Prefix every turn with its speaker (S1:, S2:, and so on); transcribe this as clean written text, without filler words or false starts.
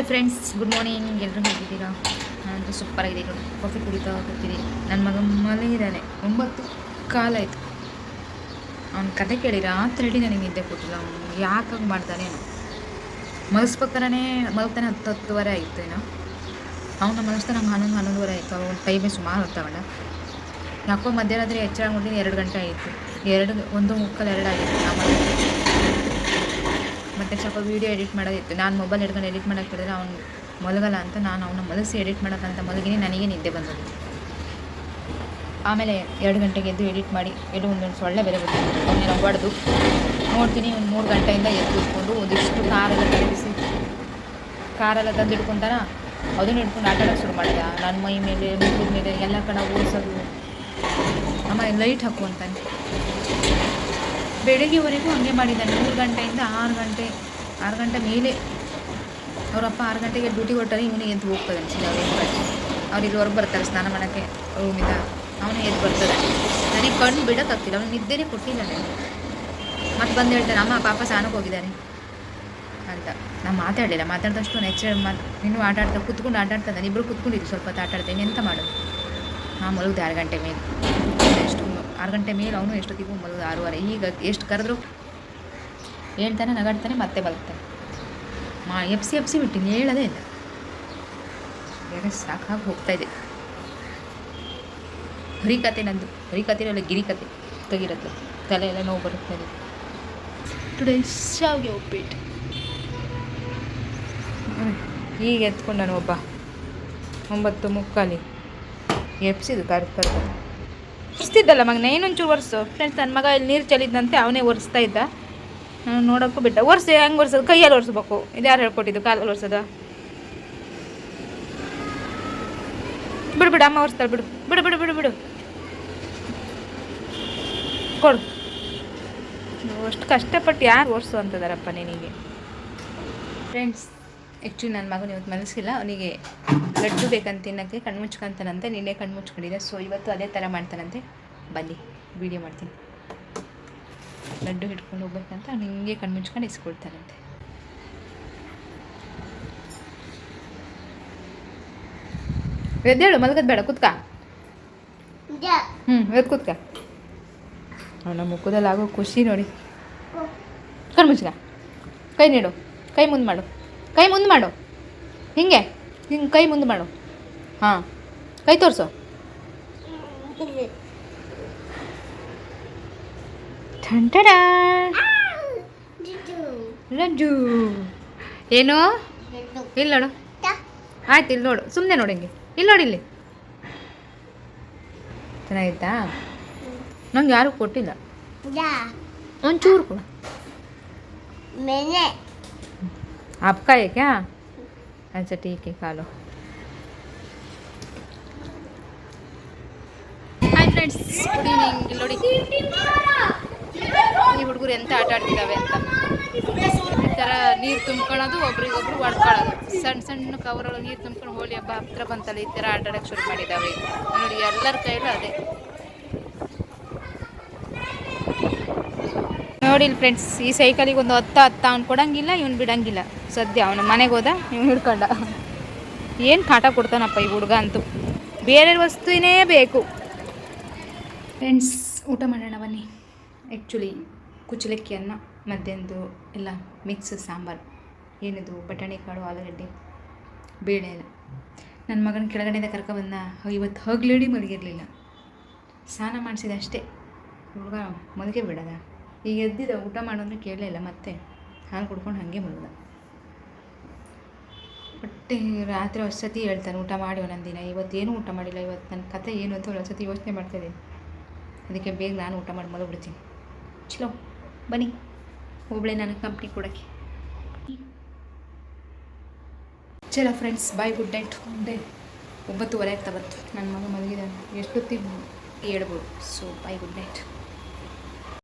S1: Friends, good morning. ಎಲ್ಲರೂ ಹೇಗಿದ್ದೀರಾ? ನಾನಂತೂ ಸೂಪರಾಗಿದೆ. ನೋಡಿ, ಕಾಫಿ ಕುಡಿತಾ ಕೂತಿದ್ದೀನಿ. ನನ್ನ ಮಗ ಮಲಗಿದ್ದಾನೆ. 9:15 ಆಯಿತು. ಅವ್ನ ಕತೆ ಕೇಳಿ ರಾತ್ರಿ ನನಗೆ ನಿದ್ದೆ ಕೊಟ್ಟಿಲ್ಲ. ಅವನು ಯಾಕಾಗಿ ಮಾಡ್ತಾನೆ ಮಲಗಿಸ್ಬೇಕಾರೇ ಮಲಗ್ತಾನೆ. 10:10 ಆಗಿತ್ತು ಏನೋ. ಅವನ ಮಲಗಿಸ್ತಾ ನಂಗೆ 11:11 ಆಯಿತು. ಅವ್ನ ಟೈಮೇ ಸುಮಾರು ಹೊತ್ತಗೊಂಡ. ಯಾಕೋ ಮಧ್ಯರಾತ್ರಿ ಎಚ್ಚರ ಆಗಿಬಿಟ್ಟು 2 ಗಂಟೆ ಆಯಿತು. 1:45 ಆಗಿತ್ತು. ಮತ್ತು ಸ್ವಲ್ಪ ವೀಡಿಯೋ ಎಡಿಟ್ ಮಾಡೋದಿತ್ತು. ನಾನು ಮೊಬೈಲ್ ಹಿಡ್ಕೊಂಡು ಎಡಿಟ್ ಮಾಡೋಕ್ಕೆ ಹೇಳಿದ್ರೆ ಅವ್ನು ಮಲಗಲ್ಲ ಅಂತ ನಾನು ಅವನ್ನ ಮಲಗಿಸಿ ಎಡಿಟ್ ಮಾಡೋಕ್ಕಂತ ಮಲಗಿನಿ. ನನಗೆ ನಿದ್ದೆ ಬಂದದ್ದು. ಆಮೇಲೆ 2 ಗಂಟೆಗೆ ಎದ್ದು ಎಡಿಟ್ ಮಾಡಿ ಒಂದು ಸೊಳ್ಳೆ ಬೇರೆ ಬಂದಿತ್ತು. ಅವನ್ನೆಲ್ಲ ಹೊಡೆದು ನೋಡ್ತೀನಿ. ಒಂದು 3 ಗಂಟೆಯಿಂದ ಎದ್ದು ಕೂತ್ಕೊಂಡು ಒಂದಿಷ್ಟು ಕಾರೆಲ್ಲ ತಲೆಬಿಸಿ ಕಾರೆಲ್ಲ ತಂದು ಹಿಡ್ಕೊಂತಾನ. ಅದನ್ನು ಹಿಡ್ಕೊಂಡು ಆಟ ಆಡೋಕ್ಕೆ ಶುರು ಮಾಡಿದ. ನನ್ನ ಮೈ ಮೇಲೆ ಮುಖದ ಮೇಲೆ ಎಲ್ಲ ಕಡೆ ಓಡಿಸೋದು. ಆಮೇಲೆ ಲೈಟ್ ಹಾಕು ಅಂತಾನೆ. ಬೆಳಗ್ಗೆವರೆಗೂ ಹಂಗೆ ಮಾಡಿದ್ದಾನೆ. 3 ಗಂಟೆಯಿಂದ 6 ಗಂಟೆ ಮೇಲೆ. ಅವರಪ್ಪ 6 ಗಂಟೆಗೆ ಡ್ಯೂಟಿ ಕೊಟ್ಟಾರೆ. ಇವನು ಎದ್ದು ಹೋಗ್ತದೆ ಅನಿಸಿದೆ. ಅವ್ರು ಇಲ್ಲಿವರೆಗೆ ಬರ್ತಾರೆ ಸ್ನಾನ ಮಾಡೋಕ್ಕೆ ರೂಮಿಂದ. ಅವನು ಎದ್ದು ಬರ್ತಾರೆ. ನನಗೆ ಕಣ್ಣು ಬಿಡೋಕ್ಕಾಗ್ತಿಲ್ಲ. ಅವನು ನಿದ್ದೆನೇ ಕೊಟ್ಟಿಲ್ಲ ನನಗೆ. ಮತ್ತೆ ಬಂದು ಹೇಳ್ತಾನೆ, ಅಮ್ಮ ಪಾಪ ಸ್ನಾನಕ್ಕೆ ಹೋಗಿದ್ದಾನೆ ಅಂತ. ನಾನು ಮಾತಾಡಲಿಲ್ಲ. ಮಾತಾಡಿದಷ್ಟು ನೆಚ್ಚ ಇನ್ನೂ ಕೂತ್ಕೊಂಡು ಆಟ ಆಡ್ತಾನೆ. ಇಬ್ಬರು ಕೂತ್ಕೊಂಡಿದ್ದು ಸ್ವಲ್ಪ ಹೊತ್ತು ಆಟ ಆಡ್ತೇನೆ. ಎಂತ ಮಾಡೋದು? ನಾನು ಮಲಗಿದೆ 6 ಗಂಟೆ ಮೇಲೆ. 6 ಗಂಟೆ ಮೇಲೆ. ಅವನು ಎಷ್ಟೊತ್ತಿಗೂ ಮಲಗೋದು 6:30. ಈಗ ಎಷ್ಟು ಕರೆದ್ರು ಹೇಳ್ತಾನೆ, ನಗಾಡ್ತಾನೆ, ಮತ್ತೆ ಮಲಗ್ತಾನೆ. ಎಪ್ಸಿ ಬಿಟ್ಟಿನಿ, ಹೇಳೋದೇ ಇಲ್ಲ. ಬೇರೆ ಸಾಕಾಗಿ ಹೋಗ್ತಾಯಿದೆ. ಹರಿಕತೆ ನಂದು. ಹರಿಕತೆಯಲ್ಲ, ಗಿರಿಕತೆ ತೆಗಿರತ್ತೆ. ತಲೆ ಎಲ್ಲ ನೋವು ಬರುತ್ತೆ. ಟುಡೇ ಶಾವಿಗೆ ಉಪ್ಪಿಟ್ಟು. ಈಗ ಎತ್ಕೊಂಡು ನಾನು ಒಬ್ಬ 9:45 ಎಪ್ಸಿದು ಕರ್ದು ಒರೆಸ್ತಿದ್ದಲ್ಲ ಮಗನ. ಏನೊಂಚೂರು ಒರೆಸು. ಫ್ರೆಂಡ್ಸ್, ನನ್ನ ಮಗ ಇಲ್ಲಿ ನೀರು ಚೆಲ್ಲಿದ್ದಂತೆ ಅವನೇ ಒರೆಸ್ತಾ ಇದ್ದ. ನಾನು ನೋಡೋಕ್ಕೂ ಬಿಟ್ಟ. ಒರೆಸಿ ಹೆಂಗೆ ಒರೆಸೋದು? ಕೈಯಲ್ಲಿ ಒರೆಸ್ಬೇಕು. ಇದು ಯಾರು ಹೇಳ್ಕೊಟ್ಟಿದ್ದು ಕಾಲಲ್ಲಿ ಒರೆಸೋದು? ಬಿಡು ಅಮ್ಮ ಒರೆಸ್ತಾಳೆ. ಬಿಡು ಕೊಡು. ಅಷ್ಟು ಕಷ್ಟಪಟ್ಟು ಯಾರು ಒರೆಸು ಅಂತದಾರಪ್ಪ ನಿನಗೆ? ಫ್ರೆಂಡ್ಸ್, ಆ್ಯಕ್ಚುಲಿ ನನ್ನ ಮಗನ ಇವತ್ತು ಮನಸ್ಸಿಲ್ಲ. ಅವನಿಗೆ ಲಡ್ಡು ಬೇಕಂತ ತಿನ್ನೋಕ್ಕೆ ಕಣ್ಮುಚ್ಕೊಂತಾನಂತೆ. ನಿನ್ನೆ ಕಣ್ಮುಚ್ಕೊಂಡಿದ್ದೆ. ಸೊ ಇವತ್ತು ಅದೇ ಥರ ಮಾಡ್ತಾನಂತೆ. ಬನ್ನಿ ವೀಡಿಯೋ ಮಾಡ್ತೀನಿ. ಲಡ್ಡು ಹಿಡ್ಕೊಂಡು ಹೋಗ್ಬೇಕಂತ ಅವ್ನು ಹಿಂಗೆ ಕಣ್ಮುಚ್ಕೊಂಡು ಇಸ್ಕೊಳ್ತಾನಂತೆ. ಎದ್ದೇಳು, ಮಲಗೋದು ಬೇಡ, ಕುತ್ಕ. ಎದ್ದು ಕುತ್ಕ. ಅವನ ಮುಖದಲ್ಲಿ ಆಗೋ ಖುಷಿ ನೋಡಿ. ಕಣ್ಮುಚ್ಕ. ಕೈ ನೀಡು. ಕೈ ಮುಂದೆ ಮಾಡು. ಹಿಂಗೆ ಕೈ ಮುಂದೆ ಮಾಡು. ಹಾಂ, ಕೈ ತೋರಿಸು. ಟಂಟಡ ಲಡ್ಡು. ಏನು? ಇಲ್ಲಿ ನೋಡು. ಆಯ್ತು, ಇಲ್ಲಿ ನೋಡು. ಸುಮ್ಮನೆ ನೋಡಿ. ಹಿಂಗೆ ಇಲ್ಲಿ ನೋಡಿ. ಇಲ್ಲಿ ಚೆನ್ನಾಗಿತ್ತಾ? ನಂಗೆ ಯಾರು ಕೊಟ್ಟಿಲ್ಲ. ಒಂಚೂರು ಕೊಡು. आपका है क्या? अच्छा ठीक है, खा लो. Hi friends, good evening. ಇಲ್ಲಿ ನೋಡಿ ಈ ಹುಡುಗರು ಎಂತ ಆಟ ಆಡ್ತಿದ್ದಾವೆ ಅಂತ. ಈ ಥರ ನೀರು ತುಂಬ್ಕೊಳ್ಳೋದು, ಒಬ್ರಿಗೊಬ್ರು ಹೊಡ್ಕೊಳ್ಳೋದು. ಸಣ್ಣ ಕವರೊಳಗೆ ನೀರು ತುಂಬ್ಕೊಂಡು ಹೋಳಿ ಹಬ್ಬ ಹತ್ರ ಬಂತಲ್ಲ, ಈ ಥರ ಆಟ ಆಡೋಕ್ಕೆ ಶುರು ಮಾಡಿದ್ದಾವೆ. ನೋಡಿ, ಎಲ್ಲರ ಕೈಲೂ ಅದೇ. ನೋಡಿ ಇಲ್ಲಿ ಫ್ರೆಂಡ್ಸ್, ಈ ಸೈಕಲಿಗೆ ಒಂದು 10 ಅವ್ನು ಕೊಡೋಂಗಿಲ್ಲ, ಇವನು ಬಿಡೋಂಗಿಲ್ಲ. ಸದ್ಯ ಅವನ ಮನೆಗೆ ಹೋದ, ಇವನು ಹಿಡ್ಕೊಂಡ. ಏನು ಕಾಟ ಕೊಡ್ತಾನಪ್ಪ ಈ ಹುಡುಗ ಅಂತೂ. ಬೇರೆ ವಸ್ತುನೇ ಬೇಕು. ಫ್ರೆಂಡ್ಸ್, ಊಟ ಮಾಡೋಣ ಬನ್ನಿ. ಆ್ಯಕ್ಚುಲಿ ಕುಚ್ಚಲಕ್ಕಿ ಅನ್ನ, ಮಧ್ಯಾಹ್ನದ್ದು ಎಲ್ಲ ಮಿಕ್ಸ್ ಸಾಂಬಾರು. ಏನಿದು ಬಟಾಣಿ ಕಾಳು, ಆಲೂಗಡ್ಡೆ, ಬೇಳೆ ಎಲ್ಲ. ನನ್ನ ಮಗನ ಕೆಳಗಡೆಯಿಂದ ಕರ್ಕೊಬಂದ. ಇವತ್ತು ಹಗ್ಲೇಡಿ ಮಲಗಿರಲಿಲ್ಲ. ಸ್ನಾನ ಮಾಡಿಸಿದೆ ಅಷ್ಟೇ. ಹುಡುಗ ಮಲಗೇ ಬಿಡೋದ. ಈಗ ಎದ್ದಿದ್ದ, ಊಟ ಮಾಡೋದ್ರೆ ಕೇಳಲೇ ಇಲ್ಲ. ಮತ್ತೆ ಹಾಲು ಕುಡ್ಕೊಂಡು ಹಾಗೆ ಮಲಗಿದ. ಬಟ್ ರಾತ್ರಿ ಹೊಸತಿ ಹೇಳ್ತಾನೆ, ಊಟ ಮಾಡಿ ಒಂದೊಂದಿನ. ಇವತ್ತೇನು ಊಟ ಮಾಡಿಲ್ಲ. ಇವತ್ತು ನನ್ನ ಕತೆ ಏನು ಅಂತ ಒಂದ್ಸತಿ ಯೋಚನೆ ಮಾಡ್ತಾಯಿದ್ದೀನಿ. ಅದಕ್ಕೆ ಬೇಗ ನಾನು ಊಟ ಮಾಡಿ ಮಲಗಿಬಿಡ್ತೀನಿ. ಚಲೋ ಬನ್ನಿ, ಒಬ್ಬಳೆ ನನಗೆ ಕಂಪ್ನಿ ಕೊಡೋಕ್ಕೆ. ಚಲೋ ಫ್ರೆಂಡ್ಸ್, ಬಾಯ್, ಗುಡ್ ನೈಟ್. 9:15 ಆಗ್ತಾ ಬಂತು. ನನ್ನ ಮಗ ಮಲಗಿದ್ದಾನೆ. ಎಷ್ಟೊತ್ತಿಗೆ ಹೇಳ್ಬೋದು. So bye, good night.